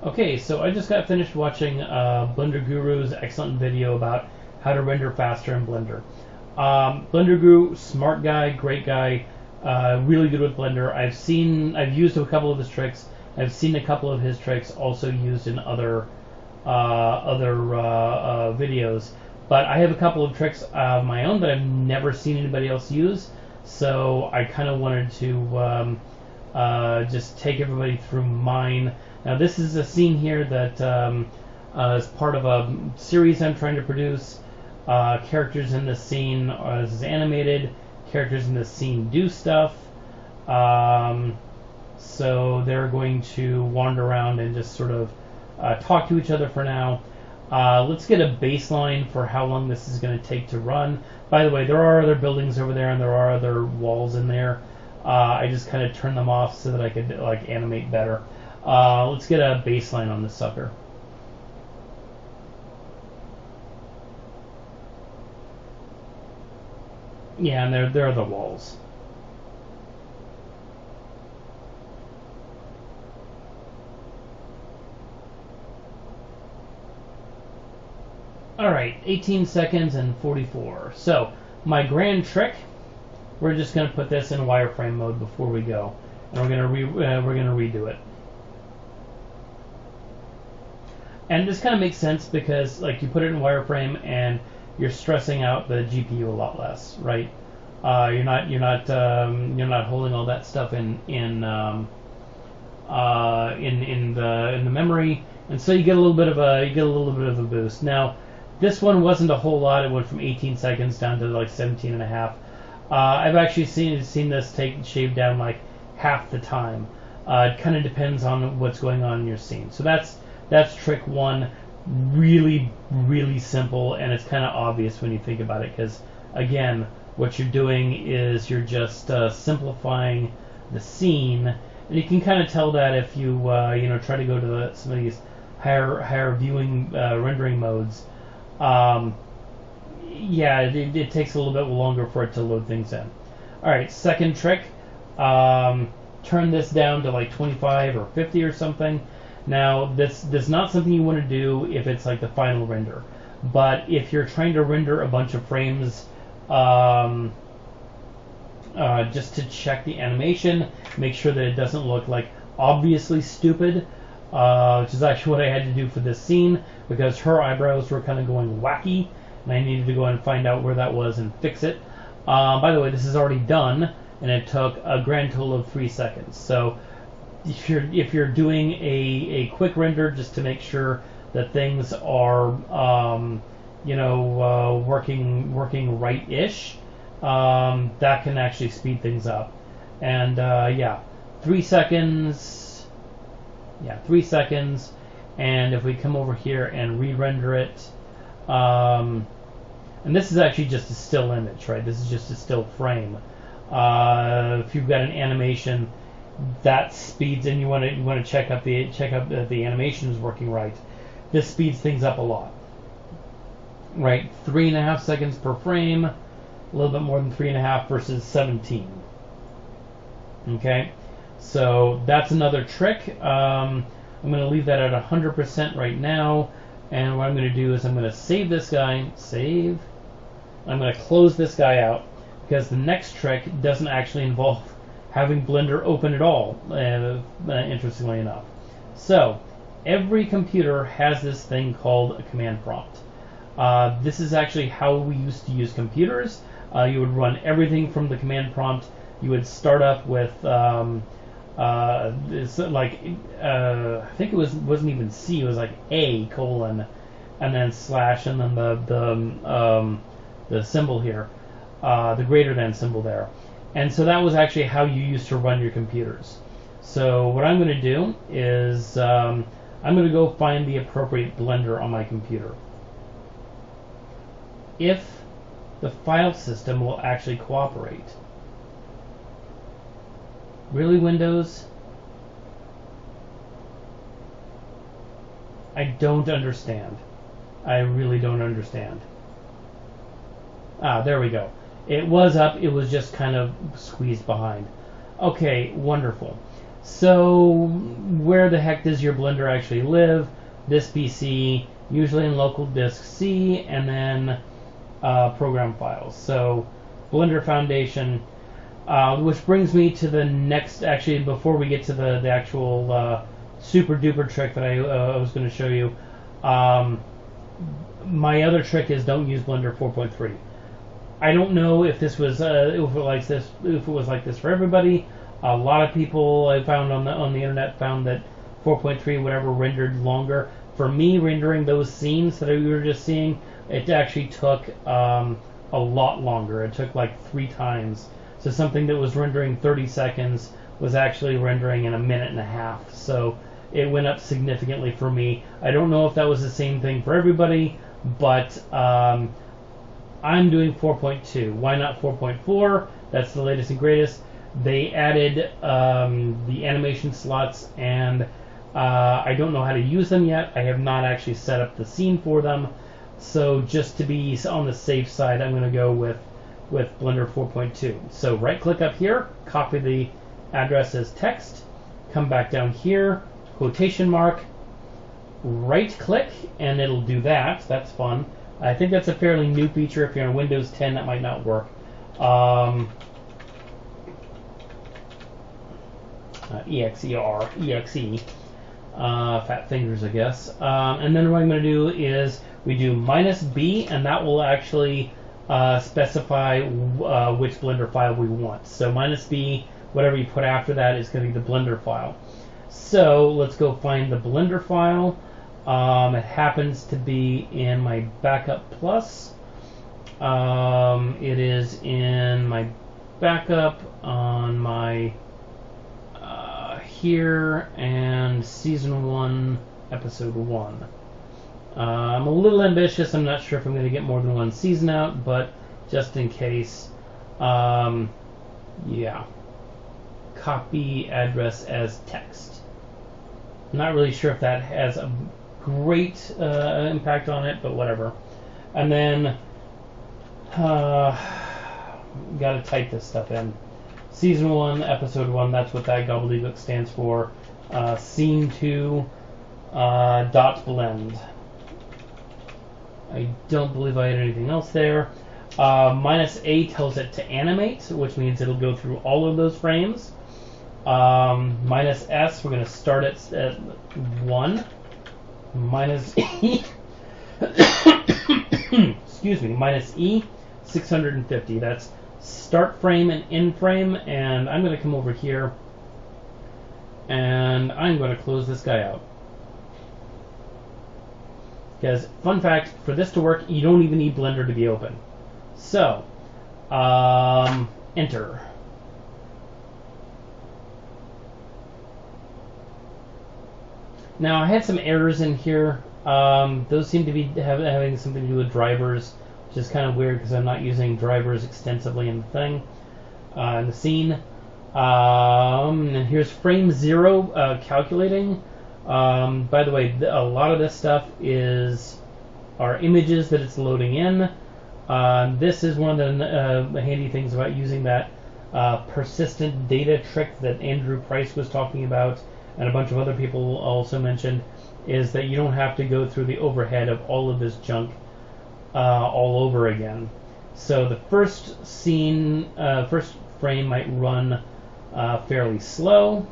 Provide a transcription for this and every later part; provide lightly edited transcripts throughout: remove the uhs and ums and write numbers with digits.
Okay, so I just got finished watching Blender Guru's excellent video about how to render faster in Blender. Blender Guru, smart guy, great guy, really good with Blender. I've used a couple of his tricks. I've seen a couple of his tricks also used in other videos. But I have a couple of tricks of my own that I've never seen anybody else use. So I kind of wanted to just take everybody through mine. Now this is a scene here that is part of a series I'm trying to produce. Characters in this scene this is animated. Characters in this scene do stuff. So they're going to wander around and just sort of talk to each other for now. Let's get a baseline for how long this is going to take to run. By the way, there are other buildings over there and there are other walls in there. I just kind of turned them off so that I could like animate better. Let's get a baseline on this sucker. Yeah, and there are the walls. Alright, 18 seconds and 44. So, my grand trick, we're just going to put this in wireframe mode before we go. And we're going to redo it. And this kind of makes sense because like you put it in wireframe and you're stressing out the GPU a lot less, right? You're not holding all that stuff in the memory, and so you get a little bit of a boost. Now, this one wasn't a whole lot. It went from 18 seconds down to like 17 and a half. I've actually seen this shave down like half the time. It kind of depends on what's going on in your scene. So that's trick one. Really, really simple, and it's kind of obvious when you think about it, because again, what you're doing is you're just simplifying the scene, and you can kind of tell that if you try to go to some of these higher viewing rendering modes. Yeah, it takes a little bit longer for it to load things in. All right, second trick. Turn this down to like 25 or 50 or something. Now, this is not something you want to do if it's like the final render, but if you're trying to render a bunch of frames just to check the animation, make sure that it doesn't look like obviously stupid, which is actually what I had to do for this scene, because her eyebrows were kind of going wacky, and I needed to go and find out where that was and fix it. By the way, this is already done, and it took a grand total of 3 seconds. So if you're doing a quick render just to make sure that things are working right-ish, that can actually speed things up. And yeah, 3 seconds. Yeah, 3 seconds. And if we come over here and re-render it, and this is actually just a still image, right? This is just a still frame. If you've got an animation that speeds, and you want to check up that the animation is working right, this speeds things up a lot, right? 3.5 seconds per frame, a little bit more than 3.5 versus 17. Okay, so that's another trick. I'm going to leave that at 100% right now, and what I'm going to do is I'm going to save this guy. Save. I'm going to close this guy out, because the next trick doesn't actually involve having Blender open at all, interestingly enough. So, every computer has this thing called a command prompt. This is actually how we used to use computers. You would run everything from the command prompt. You would start up with, I think it wasn't even C, it was like A colon, and then slash, and then the symbol here, the greater than symbol there. And so that was actually how you used to run your computers. So what I'm going to do is I'm going to go find the appropriate Blender on my computer. If the file system will actually cooperate. Really, Windows? I don't understand. I really don't understand. Ah, there we go. It was up, it was just kind of squeezed behind. Okay, wonderful. So where the heck does your Blender actually live? This PC, usually in local disk C, and then program files. So Blender Foundation, which brings me to the next, actually before we get to the actual super duper trick that I was going to show you. My other trick is don't use Blender 4.3. I don't know if this was if it was like this for everybody. A lot of people I found on the internet found that 4.3 whatever rendered longer. For me, rendering those scenes that we were just seeing, it actually took a lot longer. It took like 3 times. So something that was rendering 30 seconds was actually rendering in a minute and a half. So it went up significantly for me. I don't know if that was the same thing for everybody, but I'm doing 4.2. Why not 4.4? That's the latest and greatest. They added the animation slots, and I don't know how to use them yet. I have not actually set up the scene for them. So just to be on the safe side, I'm going to go with Blender 4.2. So right click up here, copy the address as text, come back down here, quotation mark, right click, and it'll do that. That's fun. I think that's a fairly new feature. If you're on Windows 10, that might not work. EXE, fat fingers, I guess. And then what I'm going to do is we do -B, and that will actually specify which Blender file we want. So -B, whatever you put after that is going to be the Blender file. So let's go find the Blender file. It happens to be in my Backup Plus. It is in my backup on my here and Season 1, Episode 1. I'm a little ambitious. I'm not sure if I'm going to get more than one season out, but just in case, yeah. Copy address as text. I'm not really sure if that has a great impact on it, but whatever. And then, got to type this stuff in. Season 1, Episode 1, that's what that gobbledygook stands for. Scene 2, dot blend. I don't believe I had anything else there. -A tells it to animate, which means it'll go through all of those frames. -S, we're going to start at 1. -E, excuse me, -E, 650. That's start frame and end frame, and I'm going to come over here and I'm going to close this guy out. Because, fun fact, for this to work, you don't even need Blender to be open. So, enter. Now, I had some errors in here. Those seem to be having something to do with drivers, which is kind of weird because I'm not using drivers extensively in the thing, in the scene. And here's frame 0 calculating. By the way, a lot of this stuff are images that it's loading in. This is one of the handy things about using that persistent data trick that Andrew Price was talking about, and a bunch of other people also mentioned, is that you don't have to go through the overhead of all of this junk all over again. So the first scene, first frame might run fairly slow.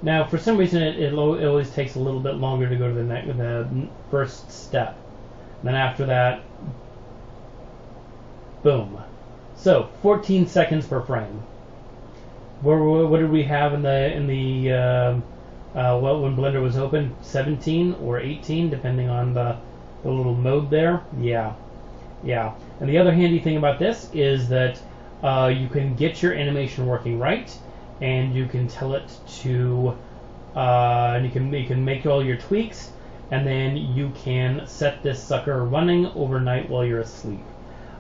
Now, for some reason, it always takes a little bit longer to go to the first step. Then after that, boom. So 14 seconds per frame. What did we have in the when Blender was open? 17 or 18, depending on the little mode there. Yeah. And the other handy thing about this is that you can get your animation working right, and you can tell it to, and you can make all your tweaks, and then you can set this sucker running overnight while you're asleep.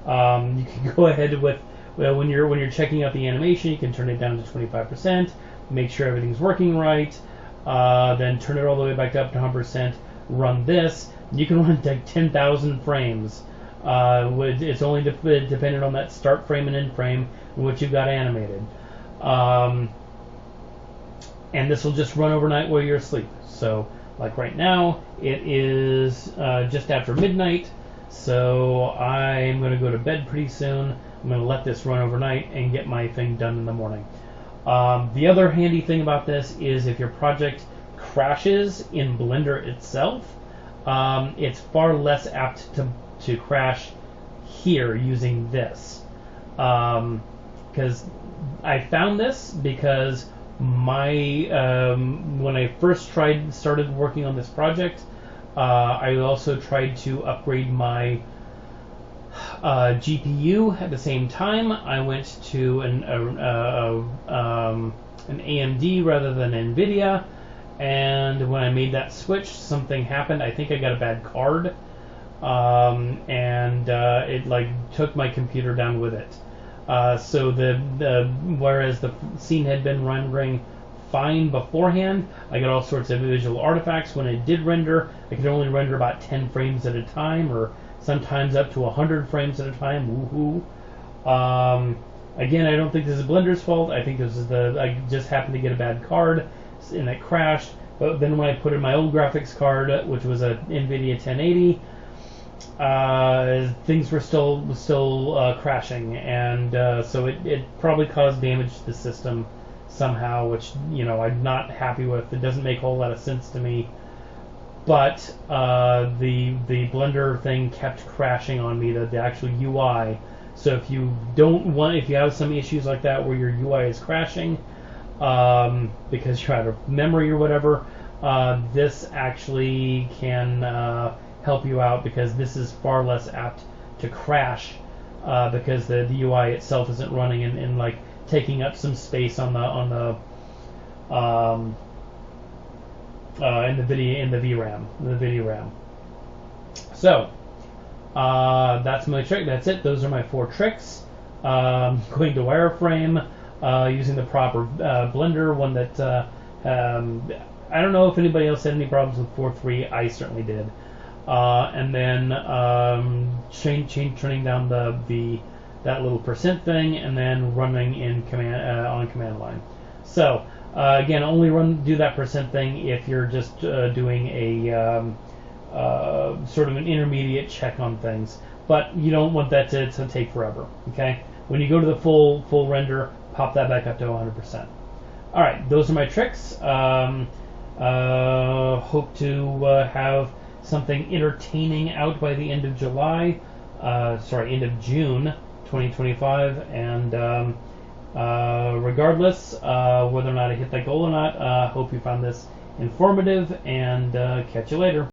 You can go ahead with, when you're checking out the animation, you can turn it down to 25%, make sure everything's working right, then turn it all the way back up to 100%, run this, you can run like 10,000 frames. It's only dependent on that start frame and end frame and what you've got animated. And this will just run overnight while you're asleep. So, like right now, it is just after midnight, so I'm going to go to bed pretty soon. I'm going to let this run overnight and get my thing done in the morning. The other handy thing about this is if your project crashes in Blender itself, it's far less apt to crash here using this. Because I found this because when I first started working on this project, I also tried to upgrade my GPU at the same time. I went to an AMD rather than NVIDIA, and when I made that switch, something happened. I think I got a bad card, and it like took my computer down with it. So whereas the scene had been rendering fine beforehand, I got all sorts of visual artifacts. When it did render, I could only render about 10 frames at a time, or sometimes up to 100 frames at a time. Woohoo! Again, I don't think this is Blender's fault. I think this is I just happened to get a bad card and it crashed. But then when I put in my old graphics card, which was a NVIDIA 1080, things were still crashing, and so it probably caused damage to the system somehow, which I'm not happy with. It doesn't make a whole lot of sense to me. But the Blender thing kept crashing on me, the actual UI. So if you have some issues like that where your UI is crashing because you're out of memory or whatever, this actually can help you out, because this is far less apt to crash because the UI itself isn't running and like taking up some space in the video RAM. So that's my trick. That's it. Those are my 4 tricks. Going to wireframe using the proper Blender one that I don't know if anybody else had any problems with 4.3. I certainly did. And then turning down that little percent thing, and then running in on command line. So again, only do that percent thing if you're just doing a sort of an intermediate check on things, but you don't want that to take forever. Okay, when you go to the full render, pop that back up to 100%. All right, those are my tricks. Hope to have something entertaining out by the end of end of June 2025, and regardless whether or not I hit that goal or not, hope you found this informative, and catch you later.